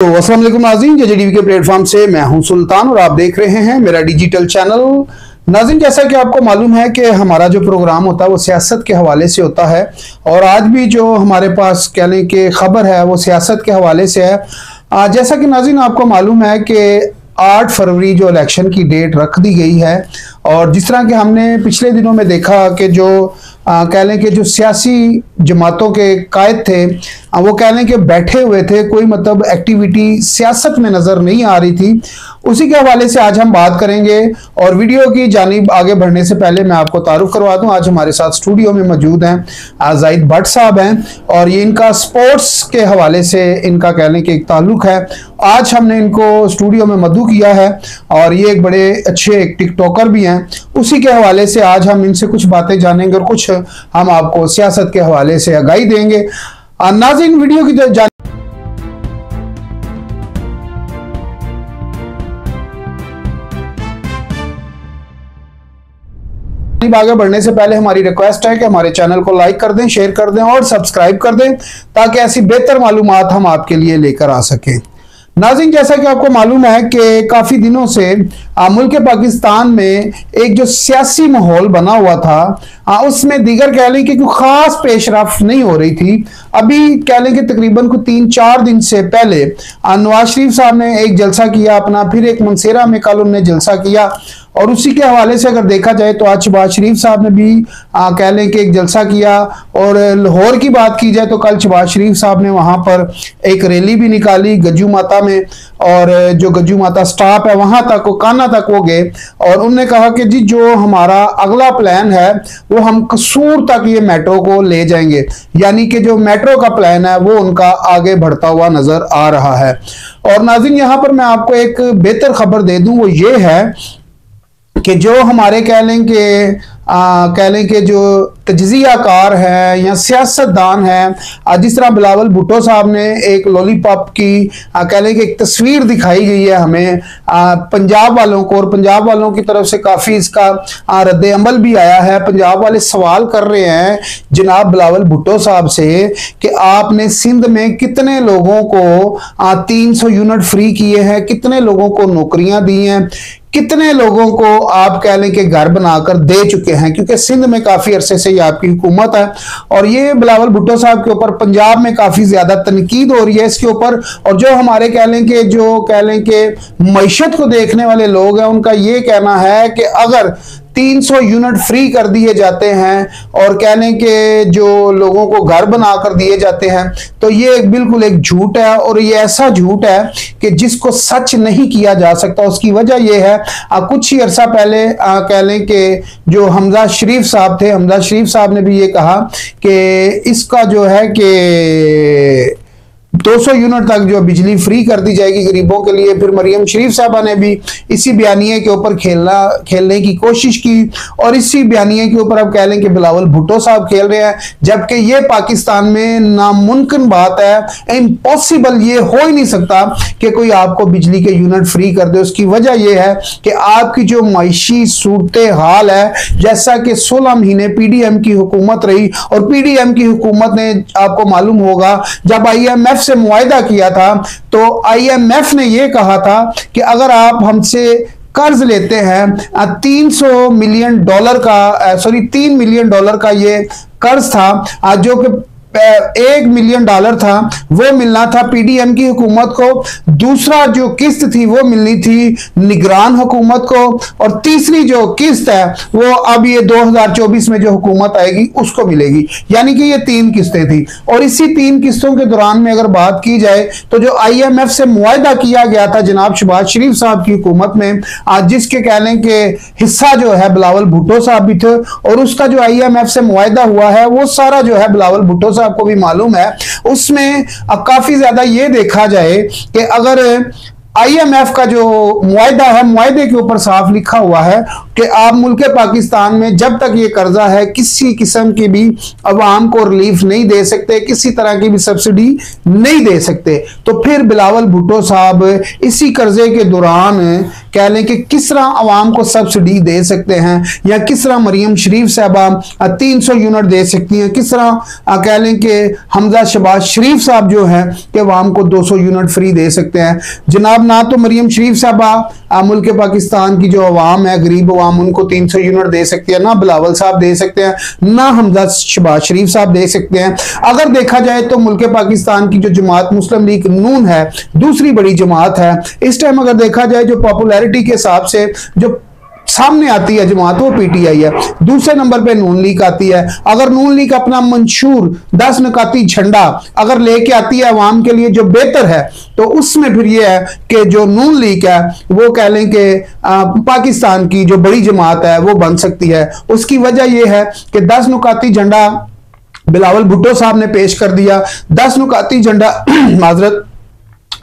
तो अस्सलाम वालेकुम नाज़रीन, जेजेडीवी के प्लेटफॉर्म से मैं हूं सुल्तान और आप देख रहे हैं मेरा डिजिटल चैनल। नाज़रीन, जैसा कि आपको मालूम है कि हमारा जो प्रोग्राम होता है वो सियासत के हवाले से होता है और आज भी जो हमारे पास कह लें कि खबर है वो सियासत के हवाले से है। जैसा कि नाज़रीन आपको मालूम है कि 8 फरवरी जो इलेक्शन की डेट रख दी गई है और जिस तरह के हमने पिछले दिनों में देखा कि जो कह लें कि जो सियासी जमातों के कायद थे वो कह लें कि बैठे हुए थे, कोई मतलब एक्टिविटी सियासत में नज़र नहीं आ रही थी। उसी के हवाले से आज हम बात करेंगे और वीडियो की जानिब आगे बढ़ने से पहले मैं आपको तारुफ करवा दूं। आज हमारे साथ स्टूडियो में मौजूद हैं जाहिद भट्ट साहब हैं और ये इनका स्पोर्ट्स के हवाले से इनका कह लें कि एक ताल्लुक है। आज हमने इनको स्टूडियो में मदऊ किया है और ये एक बड़े अच्छे एक टिकटॉकर भी हैं। उसी के हवाले से आज हम इनसे कुछ बातें जानेंगे और कुछ हम आपको सियासत के हवाले से आगाही देंगे। नाज़रीन, वीडियो की आगे बढ़ने से पहले हमारी रिक्वेस्ट है कि हमारे चैनल को लाइक कर दें, शेयर कर दें और सब्सक्राइब कर दें ताकि ऐसी बेहतर मालूमात हम आपके लिए लेकर आ सकें। नाज़रीन, जैसा कि आपको मालूम है कि काफ़ी दिनों से मुल्क पाकिस्तान में एक जो सियासी माहौल बना हुआ था उसमें दीगर कह लें कि कोई ख़ास पेशरफ नहीं हो रही थी। अभी कह लें कि तकरीबन को 3-4 दिन से पहले नवाज शरीफ साहब ने एक जलसा किया अपना, फिर एक मनसेरा में कल उन्होंने जलसा किया और उसी के हवाले से अगर देखा जाए तो आज शहबाज शरीफ साहब ने भी कह लें कि एक जलसा किया और लाहौर की बात की जाए तो कल शहबाज शरीफ साहब ने वहां पर एक रैली भी निकाली गज्जू माता में और जो गज्जू माता स्टॉप है वहां तक काना तक वो गए और उन्होंने कहा कि जी जो हमारा अगला प्लान है वो हम कसूर तक ये मेट्रो को ले जाएंगे, यानी कि जो मेट्रो का प्लान है वो उनका आगे बढ़ता हुआ नजर आ रहा है। और नाज़रीन, यहां पर मैं आपको एक बेहतर खबर दे दूं, वो ये है कि जो हमारे कह लें कि जो तज्जियाकार है या सियासतदान है, जिस तरह बिलावल भुट्टो साहब ने एक लॉलीपॉप की कह लें कि एक तस्वीर दिखाई गई है हमें पंजाब वालों को और पंजाब वालों की तरफ से काफ़ी इसका रद्द अमल भी आया है। पंजाब वाले सवाल कर रहे हैं जनाब बिलावल भुट्टो साहब से कि आपने सिंध में कितने लोगों को 300 यूनिट फ्री किए हैं, कितने लोगों को नौकरियां दी हैं, कितने लोगों को आप कह लें कि घर बनाकर दे चुके हैं, क्योंकि सिंध में काफी अरसे से ये आपकी हुकूमत है और ये बिलावल भुट्टो साहब के ऊपर पंजाब में काफी ज्यादा तनकीद हो रही है इसके ऊपर। और जो हमारे कह लें कि मईशत को देखने वाले लोग हैं उनका ये कहना है कि अगर 300 यूनिट फ्री कर दिए जाते हैं और कह लें कि जो लोगों को घर बनाकर दिए जाते हैं तो ये बिल्कुल एक झूठ है और ये ऐसा झूठ है कि जिसको सच नहीं किया जा सकता। उसकी वजह यह है कुछ ही अरसा पहले कह लें कि जो हमजा शरीफ साहब थे, हमजा शरीफ साहब ने भी ये कहा कि इसका जो है कि 200 यूनिट तक जो बिजली फ्री कर दी जाएगी गरीबों के लिए। फिर मरियम शरीफ साहबा ने भी इसी बयानिए के ऊपर खेलने की कोशिश की और इसी बयानिए के ऊपर अब कह लें कि बिलावल भुट्टो साहब खेल रहे हैं, जबकि ये पाकिस्तान में नामुमकिन बात है, इम्पॉसिबल, ये हो ही नहीं सकता कि कोई आपको बिजली के यूनिट फ्री कर दे। उसकी वजह यह है कि आपकी जो मायशी सूरत हाल है, जैसा कि 16 महीने पीडीएम की हुकूमत रही और पीडीएम की हुकूमत ने आपको मालूम होगा जब IMF से मुआहिदा किया था तो IMF ने यह कहा था कि अगर आप हमसे कर्ज लेते हैं 3 मिलियन डॉलर का ये कर्ज था जो कि $1 मिलियन था, वो मिलना था पीडीएम की हुकूमत को, दूसरा जो किस्त थी वो मिलनी थी निगरान हुकूमत को और तीसरी जो किस्त है वो अब ये 2024 में जो हुकूमत आएगी उसको मिलेगी। यानी कि ये 3 किस्तें थी और इसी 3 किस्तों के दौरान में अगर बात की जाए तो जो IMF से मुआहिदा किया गया था जनाब शहबाज शरीफ साहब की हुकूमत में, जिसके कह लें कि हिस्सा जो है बिलावल भुट्टो साहब भी थे और उसका जो IMF से मुआहिदा हुआ है वो सारा जो है बिलावल भुट्टो आपको भी मालूम है। उसमें अब काफी ज्यादा ये देखा जाए कि अगर IMF का जो मुआहिदा है, मुआहिदे के ऊपर साफ लिखा हुआ है कि आप मुल्क पाकिस्तान में जब तक ये कर्जा है किसी किस्म की भी अवाम को रिलीफ नहीं दे सकते, किसी तरह की भी सब्सिडी नहीं दे सकते। तो फिर बिलावल भुट्टो साहब इसी कर्जे के दौरान कह लें कि किस तरह अवाम को सब्सिडी दे सकते हैं, या किस तरह मरियम शरीफ साहबा 300 यूनिट दे सकती हैं, किस तरह कह लें कि हमजा शहबाज शरीफ साहब जो है कि अवाम को 200 यूनिट फ्री दे सकते हैं। जनाब ना तो मरियम शरीफ साहबा मुल्क पाकिस्तान की जो अवाम है, गरीब अवाम, उनको 300 यूनिट दे सकती है, ना बिलावल साहब दे सकते हैं, ना हमजा शहबाज शरीफ साहब दे सकते हैं। अगर देखा जाए तो मुल्क पाकिस्तान की जो जमात मुस्लिम लीग नून है, दूसरी बड़ी जमात है इस टाइम। अगर देखा जाए जो पॉपुलैरिटी के हिसाब से जो सामने आती है जमात, वो पीटीआई है। दूसरे नंबर पे नून लीग आती है। अगर नून लीग अपना मंशूर 10 नकाती झंडा अगर लेके आती है अवाम के लिए जो बेहतर है, तो उसमें फिर ये है कि जो नून लीग है वो कह लें कि पाकिस्तान की जो बड़ी जमात है वो बन सकती है। उसकी वजह यह है कि 10 नुकाती झंडा बिलावल भुट्टो साहब ने पेश कर दिया। 10 नुकाती झंडा माजरत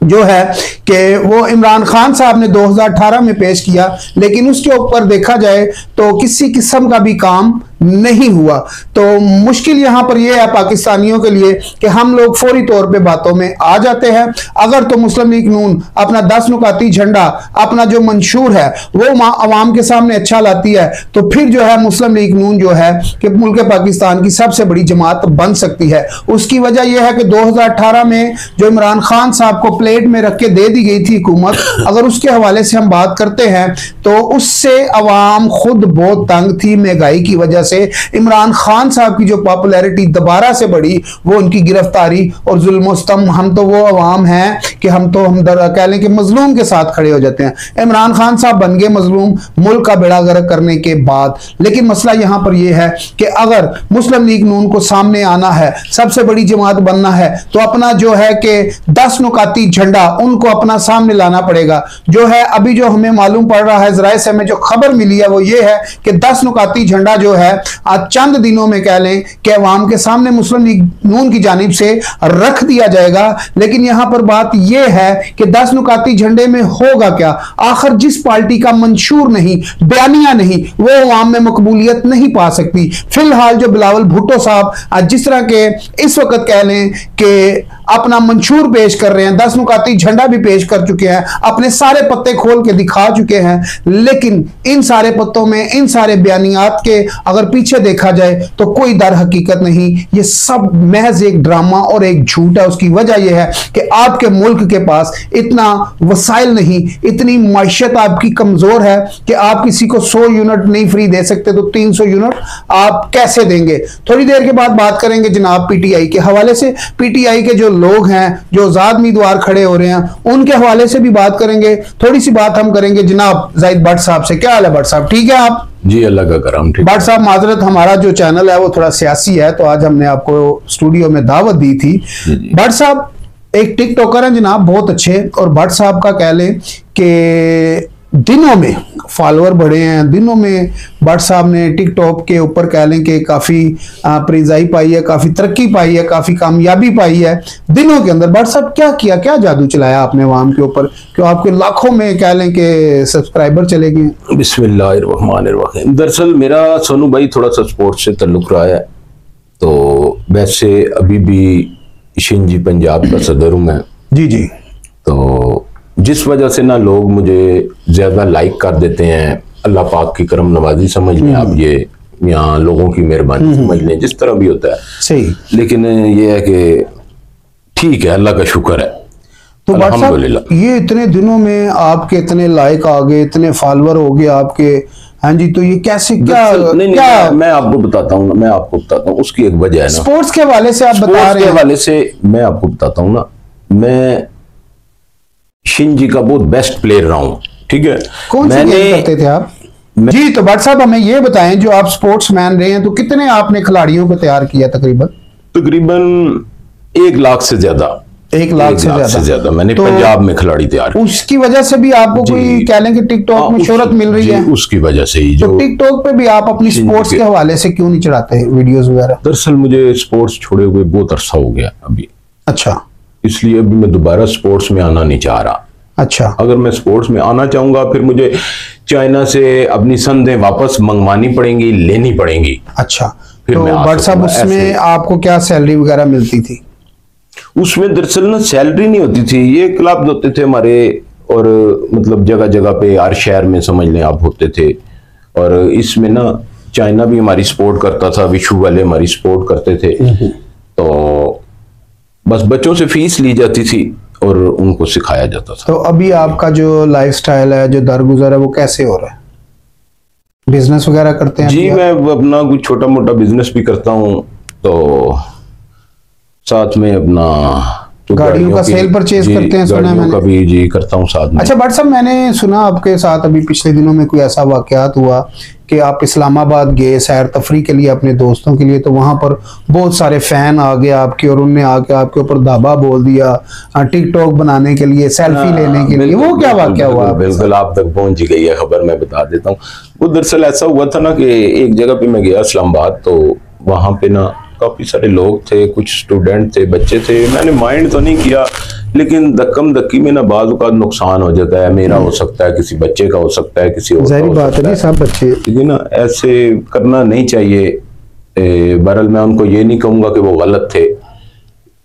जो है कि वो इमरान खान साहब ने 2018 में पेश किया, लेकिन उसके ऊपर देखा जाए तो किसी किस्म का भी काम नहीं हुआ। तो मुश्किल यहां पर यह है पाकिस्तानियों के लिए कि हम लोग फौरी तौर पे बातों में आ जाते हैं। अगर तो मुस्लिम लीग नून अपना 10 नुकाती झंडा, अपना जो मंशूर है वो अवाम के सामने अच्छा लाती है, तो फिर जो है मुस्लिम लीग नून जो है कि मुल्क पाकिस्तान की सबसे बड़ी जमात बन सकती है। उसकी वजह यह है कि 2018 में जो इमरान खान साहब को प्लेट में रख के दे दी गई थी हुकूमत, अगर उसके हवाले से हम बात करते हैं तो उससे अवाम खुद बहुत तंग थी। महंगाई की वजह से इमरान खान साहब की जो पॉपुलैरिटी दोबारा से बढ़ी वो उनकी गिरफ्तारी और जुल्म-ओ-सितम। हम तो वो अवाम हैं कि हम कह लें कि मजलूम के साथ खड़े हो जाते हैं। इमरान खान साहब बन गए मजलूम मुल्क का बेड़ा गर्क करने के बाद। लेकिन मसला यहां पर यह है कि अगर मुस्लिम लीग नून को सामने आना है, सबसे बड़ी जमात बनना है, तो अपना जो है कि 10 नुकाती झंडा उनको अपना सामने लाना पड़ेगा। जो है अभी जो हमें मालूम पड़ रहा है, जराए से हमें जो खबर मिली है वो ये है कि 10 नुकाती झंडा जो है आज चंद दिनों में कह लें कि अवाम के सामने मुस्लिम लीग नून की जानिब से रख दिया जाएगा। लेकिन यहां पर बात यह है कि 10 नुकाती झंडे में होगा क्या? आखिर जिस पार्टी का मंशूर नहीं, बयानिया नहीं, वो अवाम में मकबूलियत नहीं पा सकती। फिलहाल जो बिलावल भुट्टो साहब जिस तरह के इस वक्त कह लें कि अपना मंशूर पेश कर रहे हैं, 10 नुकाती झंडा भी पेश कर चुके हैं, अपने सारे पत्ते खोल के दिखा चुके हैं, लेकिन इन सारे पत्तों में, इन सारे बयानियात के अगर पीछे देखा जाए तो कोई दर हकीकत नहीं। ये सब महज एक ड्रामा और एक झूठ है। उसकी वजह यह है कि आपके मुल्क के पास इतना वसाइल नहीं, इतनी मायशत आपकी कमजोर है कि आप किसी को 100 यूनिट नहीं फ्री दे सकते, तो 300 यूनिट आप कैसे देंगे? थोड़ी देर के बाद बात करेंगे जनाब पीटीआई के हवाले से। पीटीआई के जो लोग हैं, जो आजाद उम्मीदवार खड़े हो रहे हैं, उनके हवाले से भी बात करेंगे। थोड़ी सी बात हम करेंगे जनाब जाहिद भट्ट साहब से। क्या हाल है भट्ट साहब, ठीक है आप? जी अल्लाह का करम, ठीक। भट्ट साहब माजरत, हमारा जो चैनल है वो थोड़ा सियासी है, तो आज हमने आपको स्टूडियो में दावत दी थी। भट्ट साहब एक टिकटॉकर हैं जनाब, बहुत अच्छे, और भट्ट साहब का कह लें कि दिनों में फॉलोअर बढ़े हैं। दिनों में भट्ट साहब ने टिकटॉक के ऊपर कह लें कि काफ़ी प्रिजाई पाई है, काफ़ी तरक्की पाई है, काफ़ी कामयाबी पाई है दिनों के अंदर। भट्ट साहब क्या किया, क्या जादू चलाया आपने अवाम के ऊपर, क्यों आपके लाखों में कह लें कि सब्सक्राइबर चले गए? बिस्मिल्लाहिर्रहमानिर्रहीम। दरअसल मेरा सोनू भाई थोड़ा सा स्पोर्ट्स से ताल्लुक रहा है, तो वैसे अभी भी शिंजी पंजाब का सदर हूँ मैं। जी जी। तो जिस वजह से ना लोग मुझे ज्यादा लाइक कर देते हैं, अल्लाह पाक की करम नवाजी समझ लें आप, ये यहाँ लोगों की मेहरबानी समझ लें, जिस तरह भी होता है सही। लेकिन ये है कि ठीक है, अल्लाह का शुक्र है। तो अल्हम्दुलिल्लाह ये इतने दिनों में आपके इतने लाइक आ गए, इतने फॉलोअर हो गए आपके, हाँ जी, तो ये कैसे, क्या क्या मैं आपको बताता हूँ, मैं आपको बताता हूँ उसकी एक वजह है ना। स्पोर्ट्स के हवाले से आप बता रहे हैं, हवाले से मैं आपको बताता हूँ ना, मैं शिंजी का बहुत बेस्ट प्लेयर रहा हूँ, ठीक है। कौन सी गेम करते थे आप? जी, तो भट्ट साहब हमें ये बताएं, जो आप स्पोर्ट्समैन रहे हैं, तो कितने आपने खिलाड़ियों को तैयार किया? तकरीबन 1 लाख से ज्यादा। 1 लाख से ज्यादा मैंने तो पंजाब में खिलाड़ी तैयार किया। उसकी वजह से भी आपको कोई कह लें कि टिकटॉक में शोहरत मिल रही है? उसकी वजह से ही। तो टिकटॉक पे भी आप अपनी स्पोर्ट्स के हवाले से क्यों नहीं चढ़ाते वीडियोस वगैरह? दरअसल मुझे स्पोर्ट्स छोड़े हुए बहुत अरसा हो गया अभी। अच्छा। इसलिए अभी मैं दोबारा स्पोर्ट्स में आना नहीं चाह रहा। अच्छा, अगर मैं स्पोर्ट्स में आना चाहूंगा फिर मुझे चाइना से अपनी संदें वापस मंगवानी पड़ेंगी, लेनी पड़ेंगी। अच्छा, तो बट साहब उसमें आपको क्या सैलरी वगैरह मिलती थी? उसमें दरअसल ना सैलरी नहीं होती थी, ये क्लब होते थे हमारे, और मतलब जगह जगह पे हर शहर में समझ लें आप होते थे। और इसमें ना चाइना भी हमारी सपोर्ट करता था, विशु वाले हमारी सपोर्ट करते थे। तो बस बच्चों से फीस ली जाती थी और उनको सिखाया जाता था। तो अभी आपका जो लाइफस्टाइल है, जो दरगुजर है, वो कैसे हो रहा है? बिजनेस वगैरह करते हैं? जी, मैं अपना कुछ छोटा मोटा बिजनेस भी करता हूँ, तो साथ में अपना गाड़ियों का सेल परचेज करते हैं, सुना मैंने। कभी जी करता हूँ साथ में। अच्छा बट साहब, मैंने सुना आपके साथ अभी पिछले दिनों में कोई ऐसा वाकयात हुआ कि आप इस्लामाबाद गए सैर तफरी के लिए अपने दोस्तों के लिए, तो वहां पर बहुत सारे फैन आ गए आपके और उनने आके आपके ऊपर दावा बोल दिया टिकटॉक बनाने के लिए, सेल्फी लेने के लिए। वो क्या वाकया हुआ? बिल्कुल आप तक पहुंच गई है खबर, मैं बता देता हूँ। वो दरअसल ऐसा हुआ था ना कि एक जगह पे मैं गया इस्लामाबाद, तो वहां पे ना काफी सारे लोग थे, कुछ स्टूडेंट थे, बच्चे थे। मैंने माइंड तो नहीं किया, लेकिन धक्कम धक्की में ना बाज़ औक़ात नुकसान हो जाता है। मेरा हो सकता है, किसी बच्चे का हो सकता है, किसी और का हो सकता है। सब बच्चे, ठीक है ना, ऐसे करना नहीं चाहिए। बहरहाल मैं उनको ये नहीं कहूंगा कि वो गलत थे,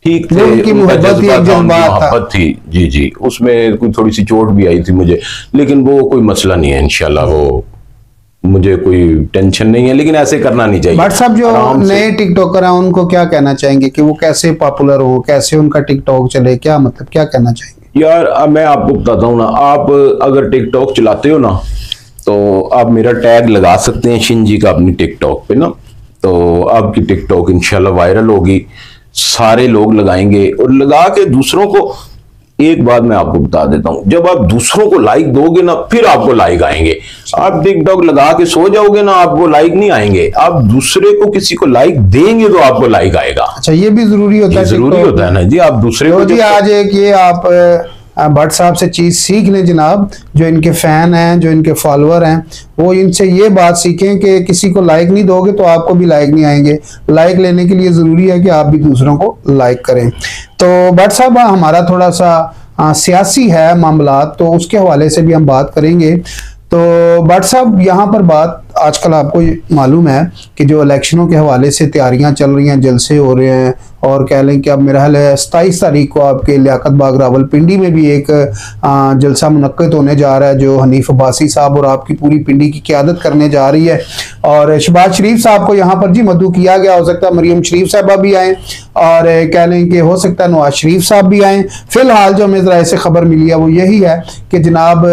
ठीक थे, उनकी मोहब्बत थी। जी जी, उसमें कोई थोड़ी सी चोट भी आई थी मुझे, लेकिन वो कोई मसला नहीं है इंशाल्लाह, वो मुझे कोई टेंशन नहीं है। लेकिन ऐसे करना नहीं चाहिए। बट साहब, जो नए टिकटॉकर हैं उनको क्या कहना चाहेंगे कि वो कैसे पॉपुलर हो, कैसे उनका टिकटॉक चले, क्या मतलब क्या कहना चाहेंगे? यार अब मैं आपको बताता हूँ ना, आप अगर टिकटॉक चलाते हो ना, तो आप मेरा टैग लगा सकते हैं शिनजी का अपनी टिकटॉक पे ना, तो आपकी टिकटॉक इंशाल्लाह वायरल होगी, सारे लोग लगाएंगे। और लगा के दूसरों को, एक बात मैं आपको बता देता हूं, जब आप दूसरों को लाइक दोगे ना, फिर आपको लाइक आएंगे। आप टिकटॉक लगा के सो जाओगे ना, आपको लाइक नहीं आएंगे। आप दूसरे को किसी को लाइक देंगे तो आपको लाइक आएगा। अच्छा, ये भी जरूरी होता है? जरूरी होता है ना जी। आप दूसरे को जी, आज एक ये आप भट्ट साहब से चीज सीख लें जनाब, जो इनके फैन हैं, जो इनके फॉलोअर हैं, वो इनसे ये बात सीखें कि किसी को लाइक नहीं दोगे तो आपको भी लाइक नहीं आएंगे। लाइक लेने के लिए जरूरी है कि आप भी दूसरों को लाइक करें। तो भट्ट साहब, हमारा थोड़ा सा सियासी है मामला, तो उसके हवाले से भी हम बात करेंगे। तो भट्ट साहब, यहाँ पर बात आजकल आपको मालूम है कि जो इलेक्शनों के हवाले से तैयारियां चल रही हैं, जलसे हो रहे हैं, और कह लें कि अब मेरा ख्याल है 27 तारीख को आपके लियाकत बाग रावलपिंडी में भी एक जलसा मुनक्किद होने जा रहा है, जो हनीफ अब्बासी साहब और आपकी पूरी पिंडी की क़यादत करने जा रही है। और शहबाज शरीफ साहब को यहाँ पर जी मदऊ किया गया, हो सकता है मरियम शरीफ साहबा भी आए, और कह लें कि हो सकता है नवाज शरीफ साहब भी आए। फिलहाल जो हमें ज़रा से खबर मिली है वो यही है कि जनाब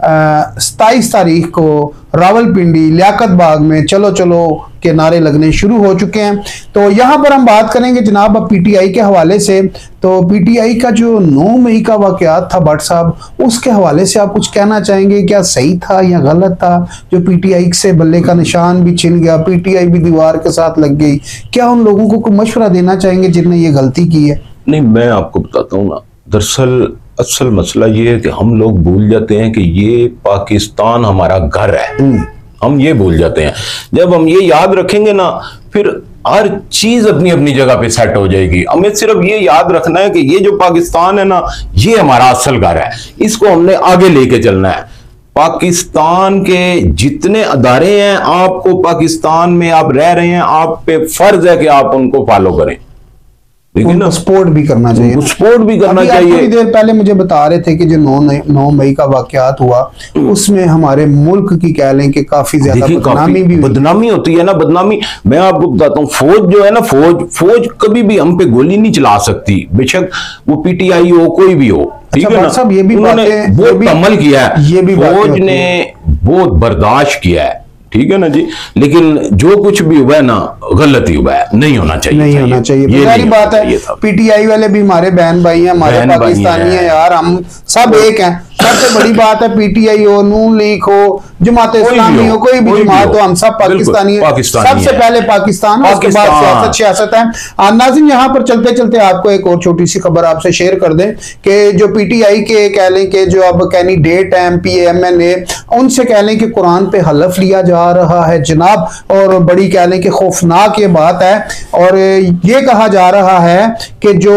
27 तारीख को रावलपिंडी लियाकत बाग में चलो चलो के नारे लगने शुरू हो चुके हैं। तो यहाँ पर हम बात करेंगे जनाब अब पीटीआई के हवाले से। तो पीटीआई का जो 9 मई का वाकयात था भट्ट साहब, उसके हवाले से आप कुछ कहना चाहेंगे? क्या सही था या गलत था? जो पीटीआई से बल्ले का निशान भी छिन गया, पीटीआई भी दीवार के साथ लग गई, क्या उन लोगों को कोई मशवरा देना चाहेंगे जिनने ये गलती की है? नहीं, मैं आपको बताता हूँ ना, दरअसल असल मसला ये है कि हम लोग भूल जाते हैं कि ये पाकिस्तान हमारा घर है। हम ये भूल जाते हैं। जब हम ये याद रखेंगे ना, फिर हर चीज अपनी अपनी जगह पे सेट हो जाएगी। हमें सिर्फ ये याद रखना है कि ये जो पाकिस्तान है ना, ये हमारा असल घर है, इसको हमने आगे लेके चलना है। पाकिस्तान के जितने अदारे हैं, आपको पाकिस्तान में आप रह रहे हैं, आप पे फर्ज है कि आप उनको फॉलो करें, लेकिन ना सपोर्ट भी करना चाहिए, सपोर्ट भी करना चाहिए। थोड़ी देर पहले मुझे बता रहे थे कि जो 9 मई का वाकयात हुआ, उसमें हमारे मुल्क की कह लें कि काफी ज्यादा बदनामी होती है ना। बदनामी मैं आपको बताता हूँ, फौज जो है ना, फौज कभी भी हम पे गोली नहीं चला सकती, बेशक वो पीटीआई हो, कोई भी हो, ठीक है ना। सब ये भी उन्होंने बहुत अमल किया है, ये भी फौज ने बहुत बर्दाश्त किया है, ठीक है ना जी। लेकिन जो कुछ भी हुआ है ना, गलती हुआ है, नहीं होना चाहिए, नहीं होना चाहिए। सारी बात है, पीटीआई वाले भी हमारे बहन भाई हैं, हमारे पाकिस्तानी हैं यार, हम सब एक हैं। सबसे बड़ी बात है, पीटीआई हो, नून लीग हो, जमात इस्लामी हो, कोई भी जमात हो, हम सब पाकिस्तानी है। सबसे पहले पाकिस्तान, उसके बाद सियासत है। नाज़रीन, यहाँ पर चलते चलते आपको एक और छोटी सी खबर आपसे शेयर कर दें कि जो पीटीआई के कह लें कि जो अब कैंडिडेट है एमपी एमएनए, उनसे कह लें कि कुरान पे हलफ लिया जा रहा है जनाब, और बड़ी कह लें कि खौफनाक ये बात है। और ये कहा जा रहा है कि जो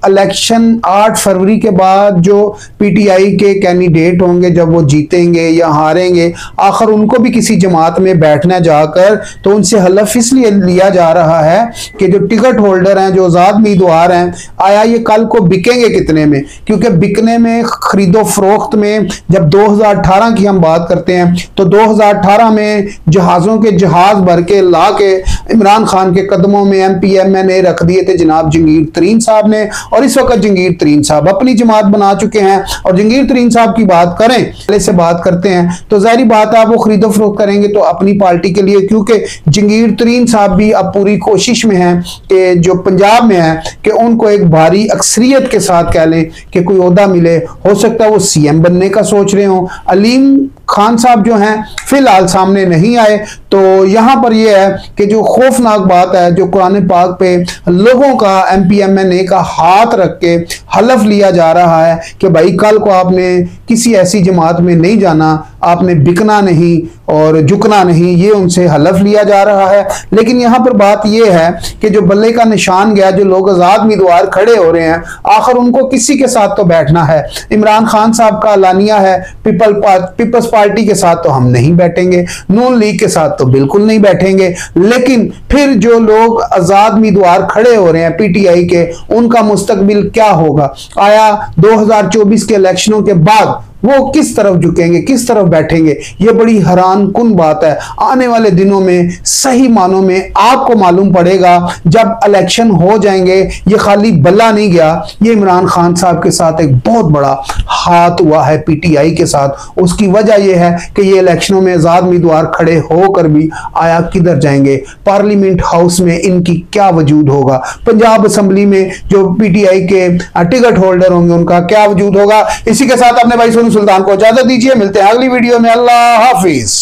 इलेक्शन 8 फरवरी के बाद जो पीटीआई के कैंडिडेट होंगे, जब वो जीतेंगे या हारेंगे, आखिर उनको भी किसी जमात में बैठना जाकर तो उनसे हलफ इसलिए लिया जा रहा है कि जो टिकट होल्डर हैं, जो आजाद उम्मीदवार हैं, आया ये कल को बिकेंगे कितने में, क्योंकि बिकने में, खरीदो फरोख्त में, जब 2018 की हम बात करते हैं तो 2018 में जहाज़ों के जहाज भर के ला के इमरान खान के कदमों में एमपी एमएनए रख दिए थे जनाब जंगीर तरीन साहब ने। और इस वक्त जंगीर तरीन साहब अपनी जमात बना चुके हैं। और जंगीर तरीन साहब की बात करें, पहले से बात करते हैं, तो जाहिर बात है वो खरीदो फरोख्त करेंगे तो अपनी पार्टी के लिए, क्योंकि जंगीर तरीन साहब भी अब पूरी कोशिश में हैं कि जो पंजाब में है कि उनको एक भारी अक्सरियत के साथ कह लें कि कोई ओहदा मिले। हो सकता है वो सीएम बनने का सोच रहे हो। अलीम खान साहब जो हैं फिलहाल सामने नहीं आए। तो यहां पर यह है कि जो खौफनाक बात है, जो कुरान पाक पे लोगों का एमपी एमएनए का हाथ रख के हलफ लिया जा रहा है कि भाई कल को आपने किसी ऐसी जमात में नहीं जाना, आपने बिकना नहीं और झुकना नहीं, ये उनसे हलफ लिया जा रहा है। लेकिन यहाँ पर बात यह है कि जो बल्ले का निशान गया, जो लोग आजाद उम्मीदवार खड़े हो रहे हैं, आखिर उनको किसी के साथ तो बैठना है। इमरान खान साहब का एलानिया है पीपल्स पार्टी के साथ तो हम नहीं बैठेंगे, नून लीग के साथ तो बिल्कुल नहीं बैठेंगे। लेकिन फिर जो लोग आजाद उम्मीदवार खड़े हो रहे हैं पीटीआई के, उनका मुस्तकबिल क्या होगा? आया 2024 के इलेक्शनों के बाद वो किस तरफ झुकेंगे, किस तरफ बैठेंगे? ये बड़ी हैरान कुन बात है। आने वाले दिनों में सही मानों में आपको मालूम पड़ेगा जब इलेक्शन हो जाएंगे। ये खाली बल्ला नहीं गया, ये इमरान खान साहब के साथ एक बहुत बड़ा हाथ हुआ है पीटीआई के साथ। उसकी वजह यह है कि ये इलेक्शनों में आजाद उम्मीदवार खड़े होकर भी आया किधर जाएंगे? पार्लियामेंट हाउस में इनकी क्या वजूद होगा? पंजाब असेंबली में जो पीटीआई के टिकट होल्डर होंगे उनका क्या वजूद होगा? इसी के साथ अपने भाई सुल्तान को इजाजत दीजिए। मिलते हैं अगली वीडियो में। अल्लाह हाफिज।